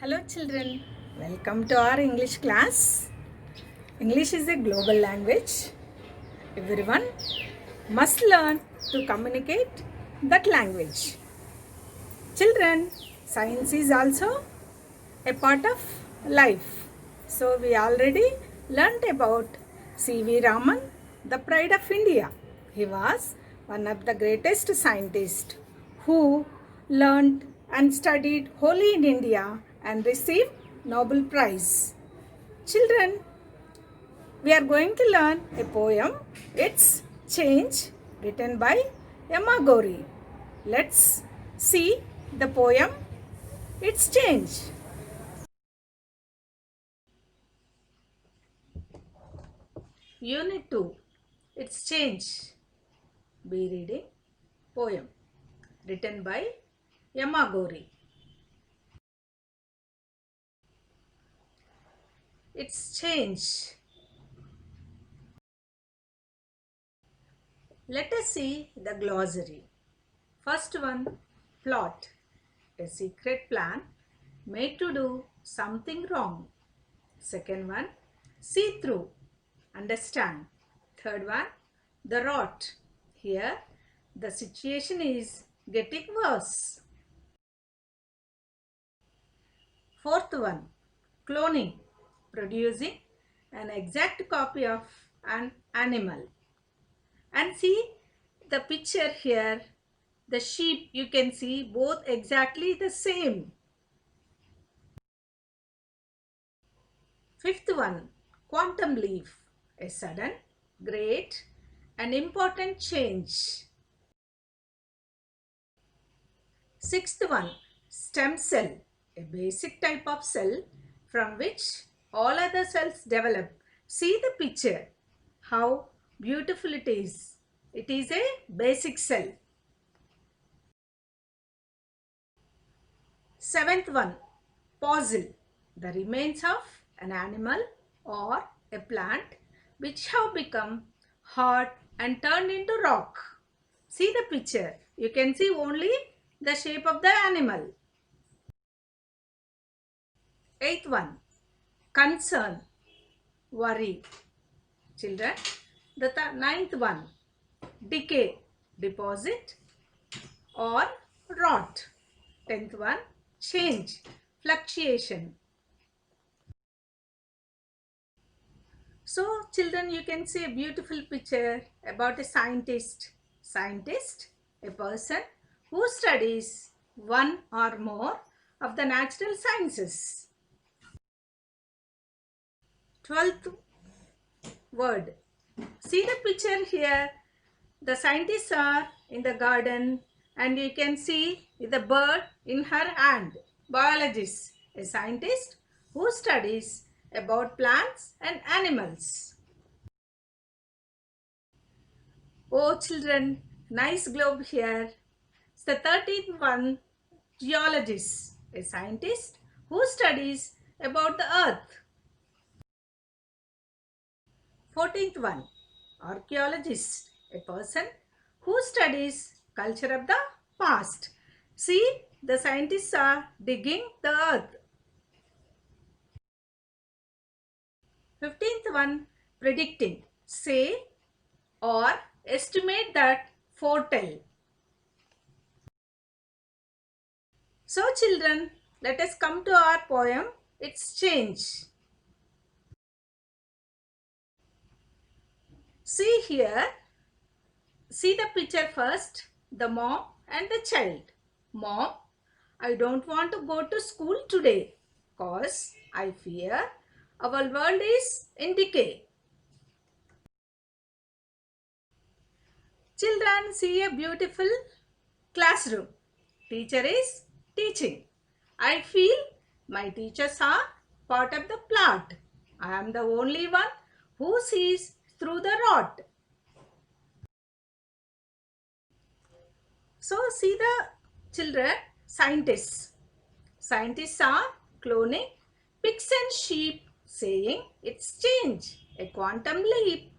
Hello children, welcome to our English class. English is a global language. Everyone must learn to communicate that language. Children, science is also a part of life. So we already learnt about C.V. Raman, the pride of India. He was one of the greatest scientists who learned and studied wholly in India and received Nobel Prize. Children, we are going to learn a poem. It's Change, written by Emma Gorey. Let's see the poem. It's Change. Unit 2. It's Change. Be reading poem written by Emma Gorey. It's Change. Let us see the glossary. First one, plot. A secret plan made to do something wrong. Second one, see through. Understand. Third one, the rot. Here, the situation is getting worse. Fourth one, cloning. Producing an exact copy of an animal. And see the picture here. The sheep, you can see both exactly the same. Fifth one, quantum leap. A sudden, great and important change. Sixth one, stem cell. A basic type of cell from which all other cells develop. See the picture. How beautiful it is. It is a basic cell. Seventh one, fossil. The remains of an animal or a plant which have become hard and turned into rock. See the picture. You can see only the shape of the animal. Eighth one, concern, worry. Children, the ninth one, decay, deposit or rot. 10th one, change, fluctuation. So children, you can see a beautiful picture about a scientist. Scientist, a person who studies one or more of the natural sciences. 12th word. See the picture here. The scientists are in the garden and you can see the bird in her hand. Biologist, a scientist who studies about plants and animals. Oh children, nice globe here. It's the 13th one, geologist, a scientist who studies about the earth. 14th one, archaeologist, a person who studies culture of the past. See, the scientists are digging the earth. 15th one, predicting, say or estimate that, foretell. So children, let us come to our poem, It's Change. See here, see the picture first, the mom and the child. Mom, I don't want to go to school today cause I fear our world is in decay. Children, see a beautiful classroom. Teacher is teaching. I feel my teachers are part of the plot. I am the only one who sees through the rot. So see the children, scientists. Scientists are cloning pigs and sheep, saying it's change, a quantum leap.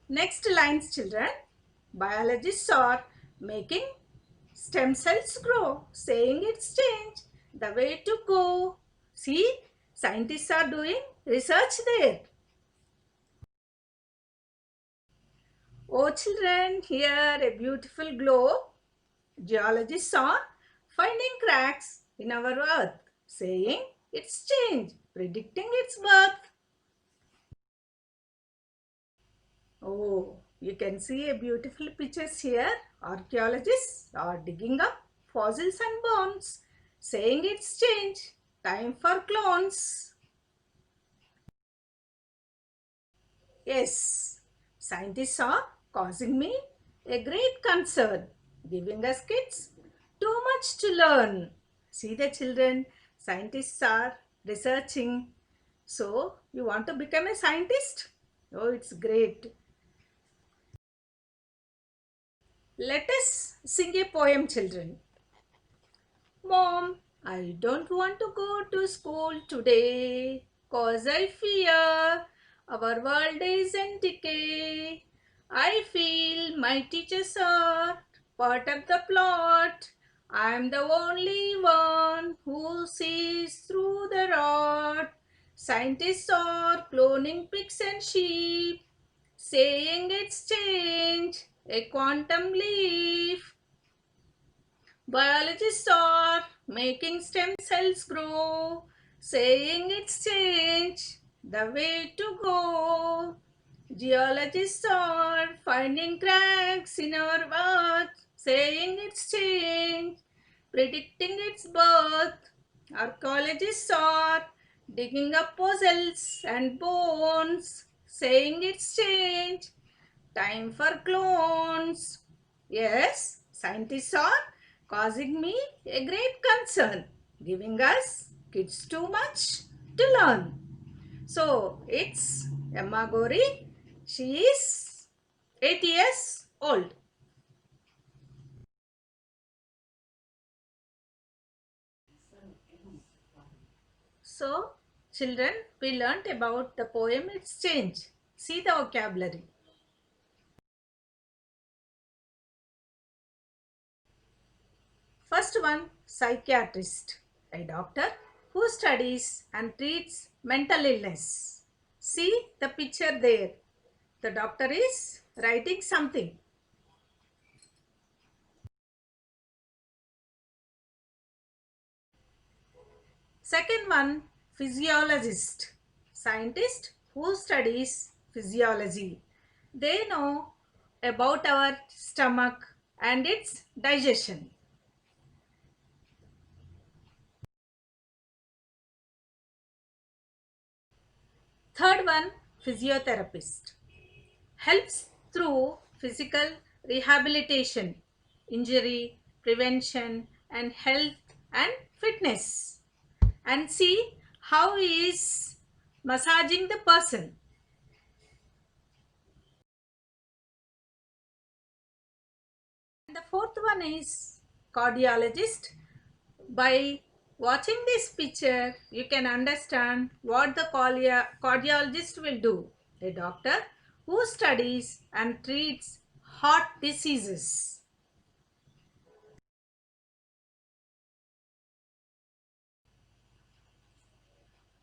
Next lines children, biologists are making stem cells grow, saying it's change, the way to go. See, scientists are doing research there. Oh children, here a beautiful globe. Geologists are finding cracks in our earth, saying it's change, predicting its birth. Oh, you can see a beautiful pictures here. Archaeologists are digging up fossils and bones, saying it's change, time for clones. Yes, scientists are causing me a great concern, giving us kids too much to learn. See the children, scientists are researching. So, you want to become a scientist? Oh, it's great. Let us sing a poem, children. Mom, I don't want to go to school today, 'cause I fear our world is in decay. I feel my teachers are part of the plot. I'm the only one who sees through the rot. Scientists are cloning pigs and sheep, saying it's change, a quantum leap. Biologists are making stem cells grow, saying it's change, the way to go. Geologists are finding cracks in our earth, saying it's change, predicting its birth. Archaeologists are digging up fossils and bones, saying it's change, time for clones. Yes, scientists are causing me a great concern, giving us kids too much to learn. So it's Emma Gori. She is 8 years old. So, children, we learnt about the poem It's Change. See the vocabulary. First one, psychiatrist, a doctor who studies and treats mental illness. See the picture there. The doctor is writing something. Second one, physiologist, scientist who studies physiology. They know about our stomach and its digestion. Third one, physiotherapist, helps through physical rehabilitation, injury prevention, and health and fitness. And see how he is massaging the person. And the fourth one is cardiologist. By watching this picture, you can understand what the cardiologist will do. A doctor who studies and treats heart diseases.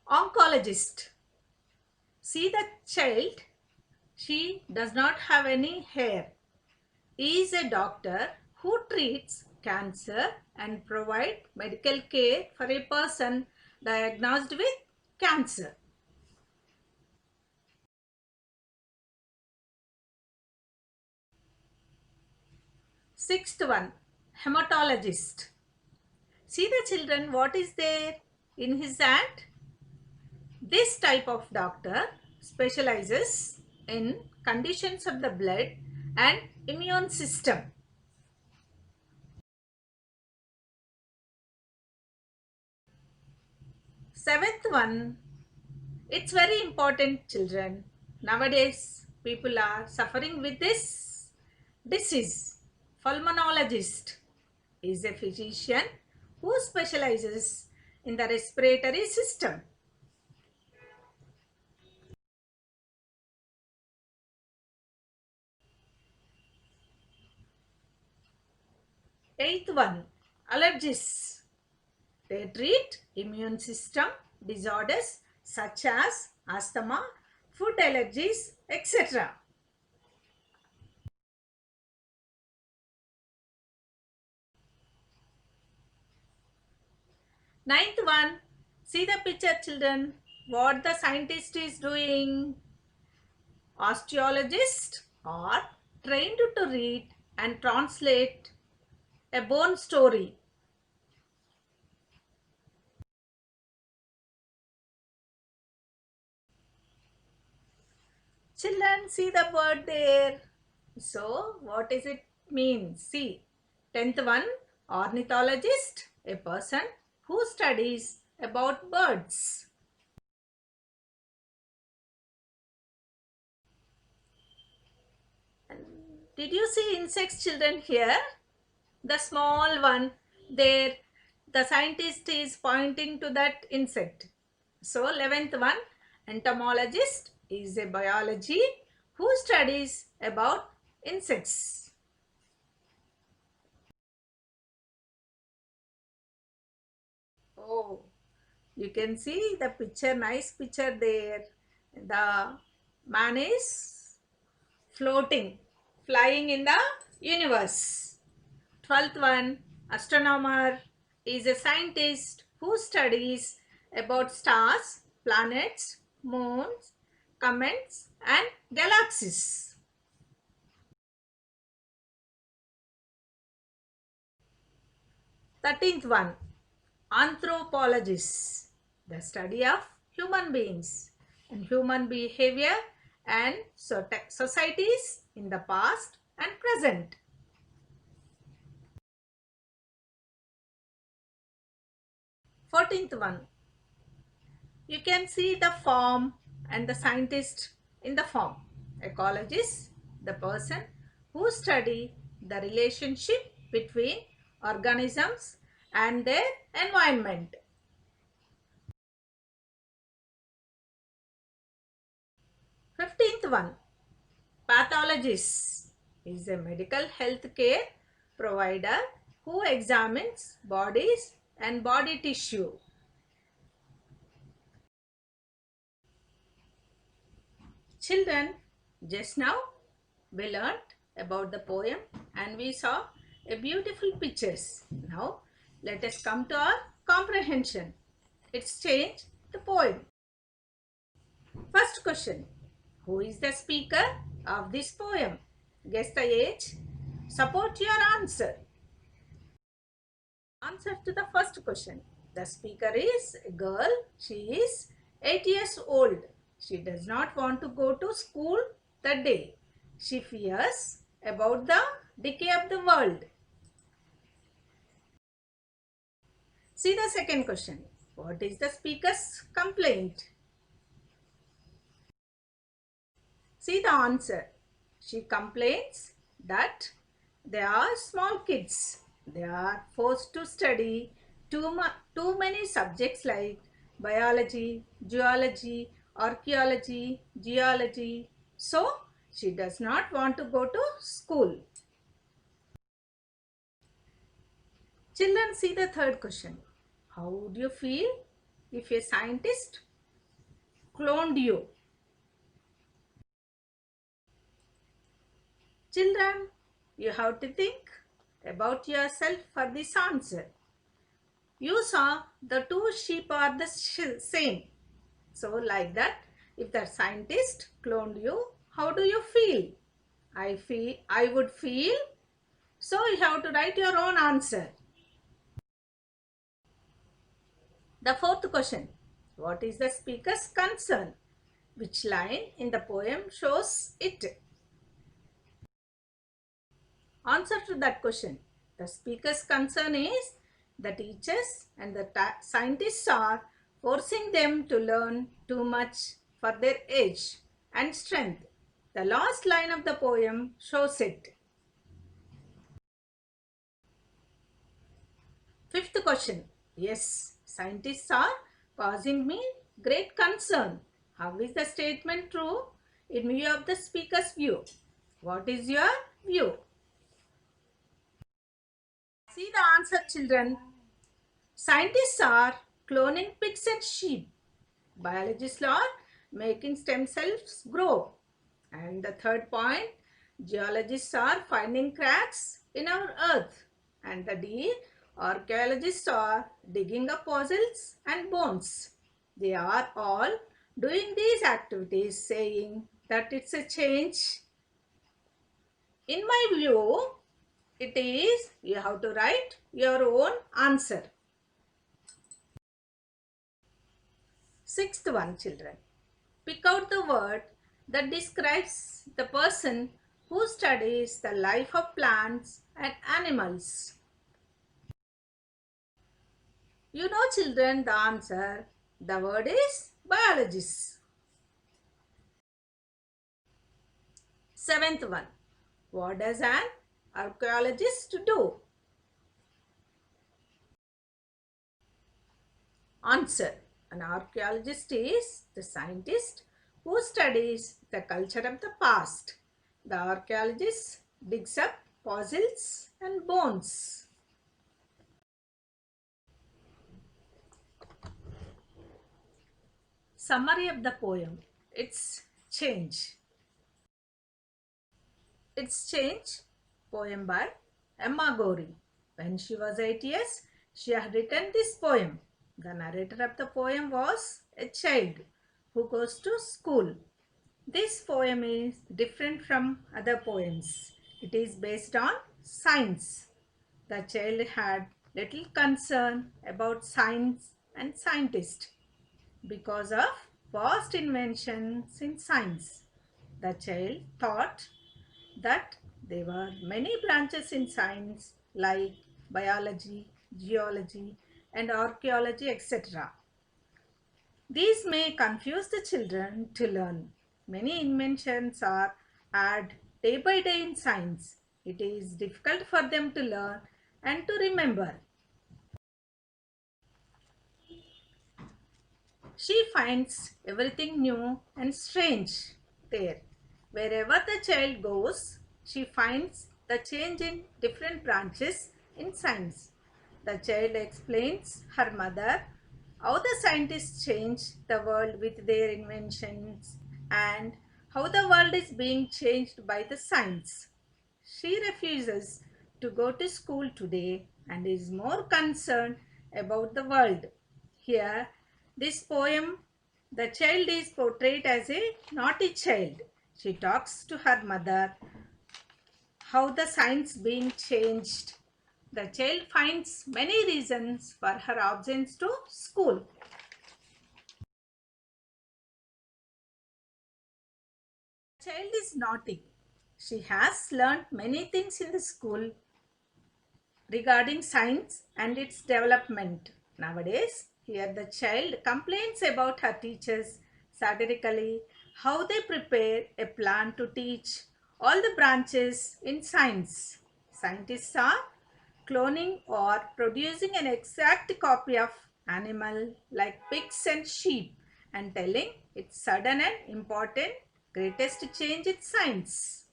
Oncologist. See the child, she does not have any hair. He is a doctor who treats cancer and provide medical care for a person diagnosed with cancer. Sixth one, hematologist. See the children, what is there in his hand? This type of doctor specializes in conditions of the blood and immune system. Seventh one, it's very important, children. Nowadays, people are suffering with this disease. Pulmonologist is a physician who specializes in the respiratory system. Eighth one, allergies. They treat immune system disorders such as asthma, food allergies, etc. Ninth one, see the picture children, what the scientist is doing. Osteologists are trained to read and translate a bone story. Children, see the bird there. So, what does it mean? See, 10th one, ornithologist, a person who studies about birds. And did you see insects, children, here? The small one there, the scientist is pointing to that insect. So 11th one, entomologist is a biology who studies about insects. Oh, you can see the picture, nice picture there. The man is floating, flying in the universe. 12th one, astronomer is a scientist who studies about stars, planets, moons, comets and galaxies. 13th one, anthropologist, the study of human beings and human behavior and societies in the past and present. 14th one, you can see the form and the scientist in the form. Ecologist, the person who study the relationship between organisms and their environment. 15th one, pathologist is a medical health care provider who examines bodies and body tissue. Children, just now we learnt about the poem and we saw a beautiful pictures. Now let us come to our comprehension. Let's change the poem. First question. Who is the speaker of this poem? Guess the age. Support your answer. Answer to the first question. The speaker is a girl. She is 8 years old. She does not want to go to school that day. She fears about the decay of the world. See the second question. What is the speaker's complaint? See the answer. She complains that they are small kids. They are forced to study too many subjects like biology, zoology, archaeology, geology. So, she does not want to go to school. Children, see the third question. How would you feel if a scientist cloned you? Children, you have to think about yourself for this answer. You saw the two sheep are the same. So like that, if the scientist cloned you, how do you feel? I would feel. So you have to write your own answer. The fourth question. What is the speaker's concern? Which line in the poem shows it? Answer to that question. The speaker's concern is the teachers and the scientists are forcing them to learn too much for their age and strength. The last line of the poem shows it. Fifth question. Yes, scientists are causing me great concern. How is the statement true in view of the speaker's view? What is your view? See the answer, children. Scientists are cloning pigs and sheep. Biologists are making stem cells grow. And the third point, geologists are finding cracks in our earth. And the D, archaeologists are digging up fossils and bones. They are all doing these activities saying that it's a change. In my view, it is, you have to write your own answer. Sixth one, children. Pick out the word that describes the person who studies the life of plants and animals. You know, children, the answer. The word is biologist. Seventh one. What does an archaeologist do? Answer. An archaeologist is the scientist who studies the culture of the past. The archaeologist digs up fossils and bones. Summary of the poem. It's Change. It's Change, poem by Emma Goring. When she was 8 years, she had written this poem. The narrator of the poem was a child who goes to school. This poem is different from other poems. It is based on science. The child had little concern about science and scientists because of vast inventions in science. The child thought that there were many branches in science like biology, geology, and archaeology, etc. These may confuse the children to learn. Many inventions are added day by day in science. It is difficult for them to learn and to remember. She finds everything new and strange there. Wherever the child goes, she finds the change in different branches in science. The child explains her mother how the scientists change the world with their inventions and how the world is being changed by the science. She refuses to go to school today and is more concerned about the world. Here, this poem, the child is portrayed as a naughty child. She talks to her mother how the science being changed. The child finds many reasons for her absence to school. The child is naughty. She has learned many things in the school regarding science and its development. Nowadays, here the child complains about her teachers satirically how they prepare a plan to teach all the branches in science. Scientists are cloning or producing an exact copy of animal like pigs and sheep and telling it's sudden and important greatest change in science.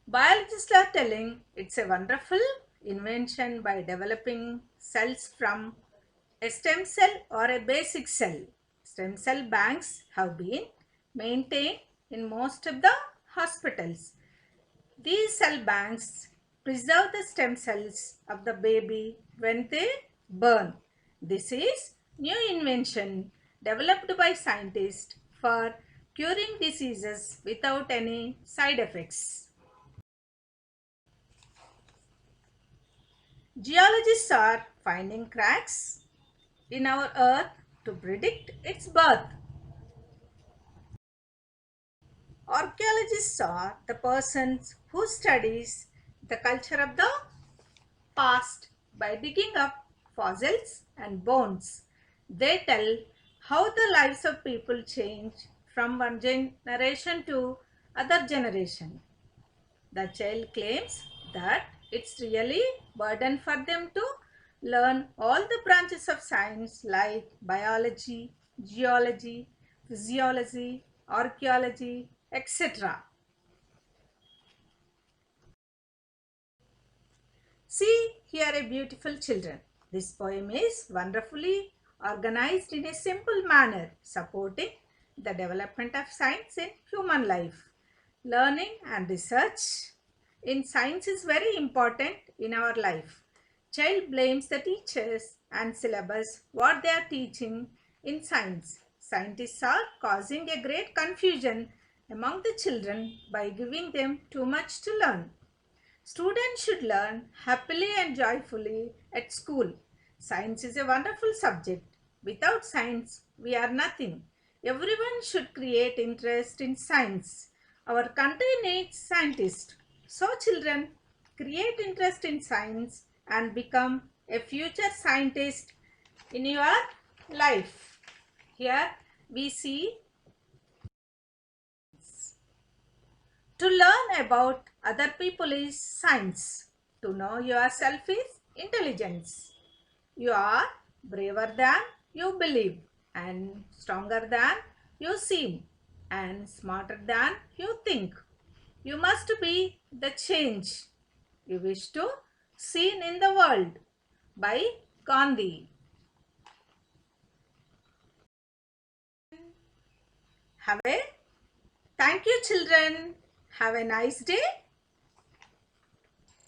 Biologists are telling it's a wonderful invention by developing cells from a stem cell or a basic cell. Stem cell banks have been maintained in most of the hospitals. These cell banks preserve the stem cells of the baby when they burn. This is new invention developed by scientists for curing diseases without any side effects. Geologists are finding cracks in our earth to predict its birth. Archaeologists are the persons who studies the culture of the past by digging up fossils and bones. They tell how the lives of people change from one generation to other generation. The child claims that it's really burden for them to learn all the branches of science like biology, geology, physiology, archaeology, etc. See here a beautiful children. This poem is wonderfully organized in a simple manner, supporting the development of science in human life. Learning and research in science is very important in our life. Child blames the teachers and syllabus what they are teaching in science. Scientists are causing a great confusion among the children by giving them too much to learn. Students should learn happily and joyfully at school. Science is a wonderful subject. Without science, we are nothing. Everyone should create interest in science. Our country needs scientists. So children, create interest in science and become a future scientist in your life. Here we see to learn about other people is science. To know yourself is intelligence. You are braver than you believe, and stronger than you seem, and smarter than you think. You must be the change you wish to see in the world. By Gandhi. Have a thank you children. Have a nice day.